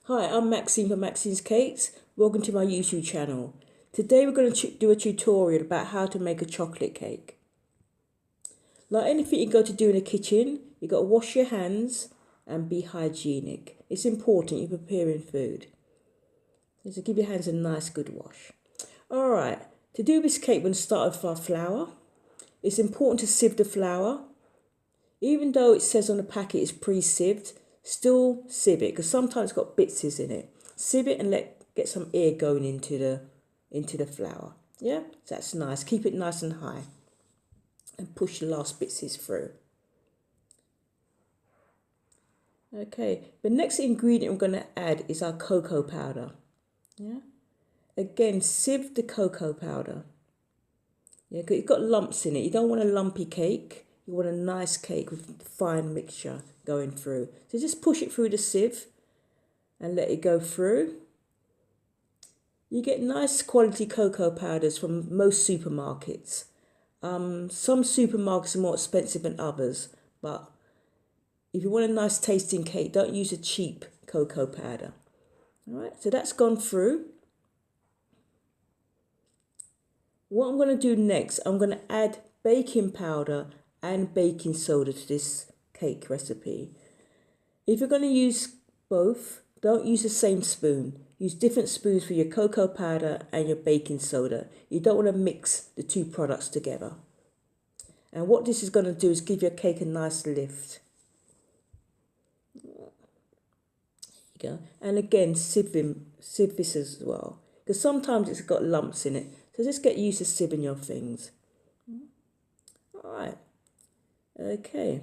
Hi, I'm Maxine from Maxine's Cakes. Welcome to my YouTube channel. Today we're going to do a tutorial about how to make a chocolate cake. Like anything you go to do in the kitchen, you got to wash your hands and be hygienic. It's important you're preparing food. So give your hands a nice good wash. Alright, to do this cake we're going to start with our flour. It's important to sieve the flour. Even though it says on the packet it's pre-sieved, still sieve it because sometimes it's got bits in it. Sieve it and get some air going into the flour. Yeah, so that's nice. Keep it nice and high and push the last bits through. Okay, the next ingredient we're going to add is our cocoa powder. Yeah, again, sieve the cocoa powder. Yeah, it's got lumps in it. You don't want a lumpy cake. You want a nice cake with fine mixture going through. So just push it through the sieve and let it go through. You get nice quality cocoa powders from most supermarkets. Some supermarkets are more expensive than others, but if you want a nice tasting cake, don't use a cheap cocoa powder. All right, so that's gone through. What I'm going to do next, I'm going to add baking powder and baking soda to this cake recipe. If you're going to use both, don't use the same spoon. Use different spoons for your cocoa powder and your baking soda. You don't want to mix the two products together. And what this is going to do is give your cake a nice lift. There you go. And again, sieve this as well. Because sometimes it's got lumps in it. So just get used to sieving your things. All right. Okay.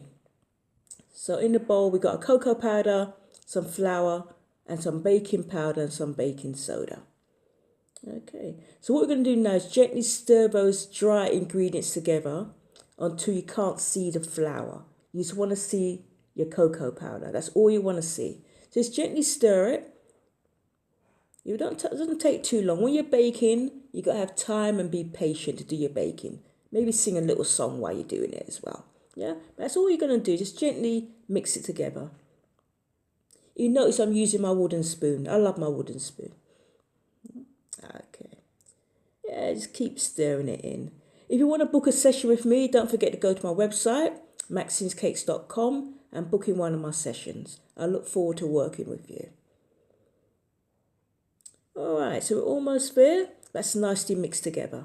So in the bowl, we got a cocoa powder, some flour, and some baking powder and some baking soda. Okay. So what we're going to do now is gently stir those dry ingredients together until you can't see the flour. You just want to see your cocoa powder. That's all you want to see. So just gently stir it. It doesn't take too long. When you're baking, you got to have time and be patient to do your baking. Maybe sing a little song while you're doing it as well. Yeah, that's all you're going to do. Just gently mix it together. You notice I'm using my wooden spoon. I love my wooden spoon. Okay. Yeah, just keep stirring it in. If you want to book a session with me, don't forget to go to my website, maxinescakes.com, and book in one of my sessions. I look forward to working with you. Alright, so we're almost there. That's nicely mixed together.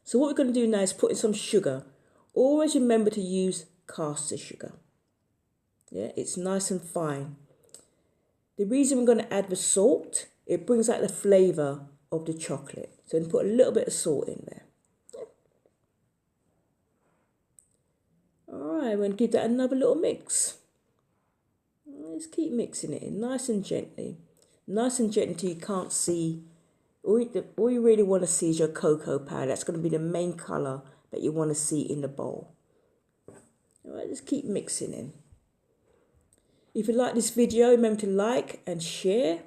So what we're going to do now is put in some sugar. Always remember to use caster sugar. Yeah, it's nice and fine. The reason we're going to add the salt, it brings out the flavour of the chocolate. So I'm going to put a little bit of salt in there. Alright, we're going to give that another little mix. Let's keep mixing it in nice and gently. Nice and gently until you can't see. All you really want to see is your cocoa powder. That's going to be the main colour that you want to see in the bowl. Alright, just keep mixing in. If you like this video, remember to like and share.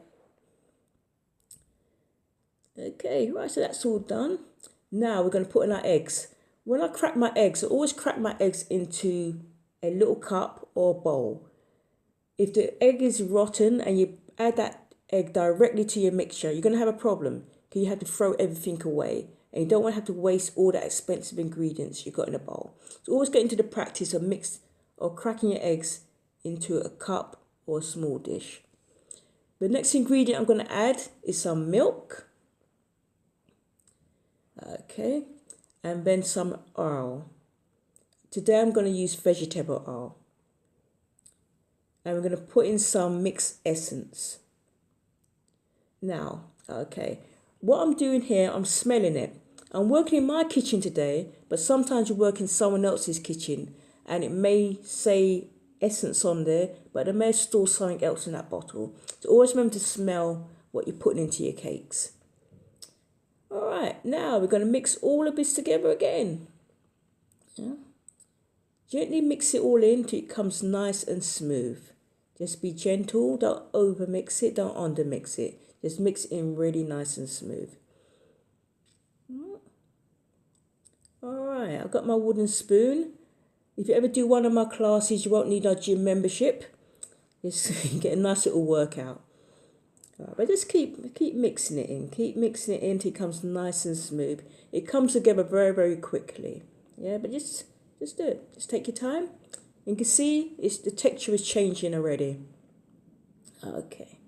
Okay, right, so that's all done. Now we're going to put in our eggs. When I crack my eggs, I always crack my eggs into a little cup or bowl. If the egg is rotten and you add that egg directly to your mixture, you're going to have a problem because you have to throw everything away. And you don't want to have to waste all that expensive ingredients you've got in a bowl. So always get into the practice of cracking your eggs into a cup or a small dish. The next ingredient I'm going to add is some milk. Okay, and then some oil. Today I'm going to use vegetable oil. And we're going to put in some mixed essence. Now, okay, what I'm doing here, I'm smelling it. I'm working in my kitchen today, but sometimes you work in someone else's kitchen and it may say essence on there, but they may store something else in that bottle. So always remember to smell what you're putting into your cakes. All right, now we're going to mix all of this together again. Yeah. Gently mix it all in until it comes nice and smooth. Just be gentle, don't over mix it, don't under mix it. Just mix it in really nice and smooth. Alright, I've got my wooden spoon. If you ever do one of my classes, you won't need a gym membership. Just get a nice little workout. Right, but just keep mixing it in. Keep mixing it in until it comes nice and smooth. It comes together very, very quickly. Yeah, but just do it. Just take your time. You can see the texture is changing already. Okay,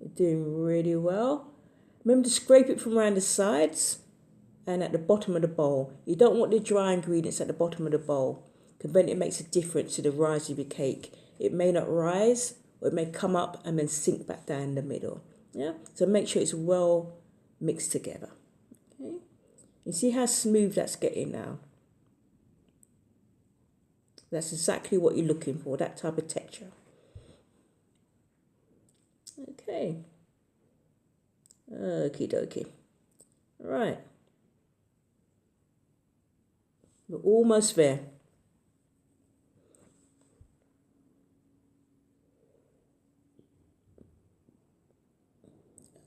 you're doing really well. Remember to scrape it from around the sides and at the bottom of the bowl. You don't want the dry ingredients at the bottom of the bowl, because then it makes a difference to the rise of your cake. It may not rise, or it may come up and then sink back down the middle. Yeah, so make sure it's well mixed together. Okay, you see how smooth that's getting now. That's exactly what you're looking for, that type of texture. Okay. Okie dokie. Right. We're almost there.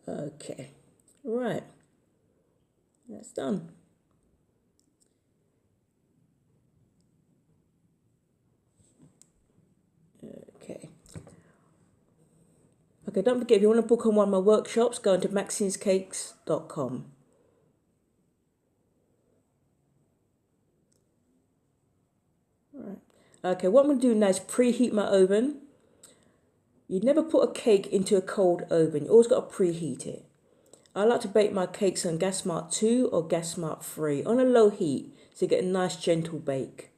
Okay. Right. That's done. Okay. Okay, don't forget, if you want to book on one of my workshops, go into maxinescakes.com. Right. Okay, what I'm going to do now is preheat my oven. You never put a cake into a cold oven. You always got to preheat it. I like to bake my cakes on gas mark 2 or gas mark 3 on a low heat, so you get a nice gentle bake.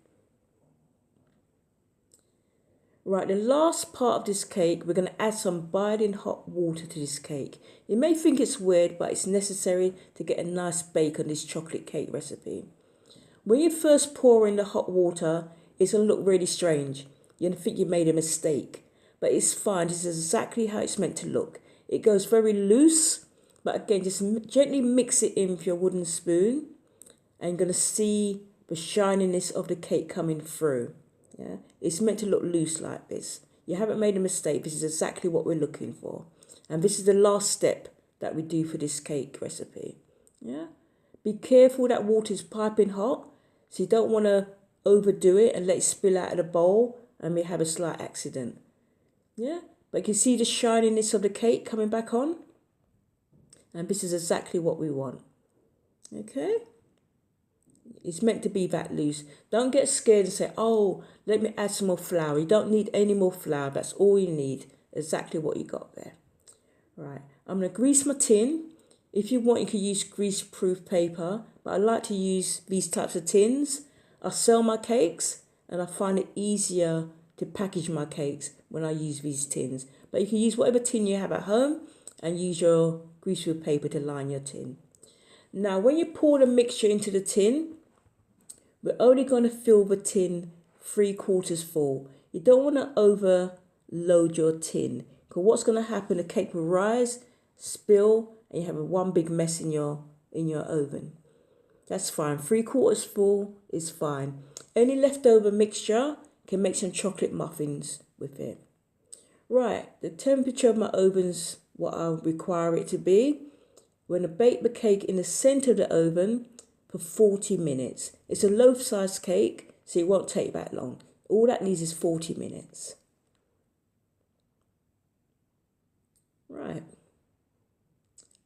Right, the last part of this cake, we're going to add some boiling hot water to this cake. You may think it's weird, but it's necessary to get a nice bake on this chocolate cake recipe. When you first pour in the hot water, it's going to look really strange. You're going to think you made a mistake, but it's fine. This is exactly how it's meant to look. It goes very loose, but again, just gently mix it in with your wooden spoon, and you're going to see the shininess of the cake coming through. Yeah, it's meant to look loose like this. You haven't made a mistake. This is exactly what we're looking for. And this is the last step that we do for this cake recipe. Yeah, be careful that water's piping hot, so you don't want to overdo it and let it spill out of the bowl and we have a slight accident. Yeah, but you can see the shininess of the cake coming back on. And this is exactly what we want. Okay. It's meant to be that loose. Don't get scared and say, oh, let me add some more flour. You don't need any more flour. That's all you need. Exactly what you got there. Right. I'm going to grease my tin. If you want, you can use grease-proof paper. But I like to use these types of tins. I sell my cakes and I find it easier to package my cakes when I use these tins. But you can use whatever tin you have at home and use your grease-proof paper to line your tin. Now, when you pour the mixture into the tin, we're only going to fill the tin 3/4 full. You don't want to overload your tin, because what's going to happen, the cake will rise, spill, and you have one big mess in your oven. That's fine. 3/4 full is fine. Any leftover mixture, you can make some chocolate muffins with it. Right, the temperature of my oven's what I require it to be. We're going to bake the cake in the centre of the oven for 40 minutes. It's a loaf-sized cake, so it won't take that long. All that needs is 40 minutes. Right.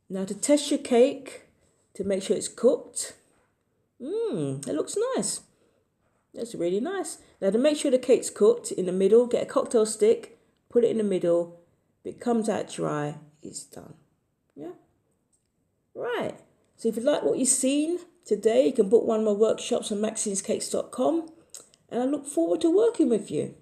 Now to test your cake, to make sure it's cooked. It looks nice. That's really nice. Now to make sure the cake's cooked in the middle, get a cocktail stick, put it in the middle. If it comes out dry, it's done. Yeah. Right. So if you like what you've seen today, you can book one of my workshops on maxinescakes.com, and I look forward to working with you.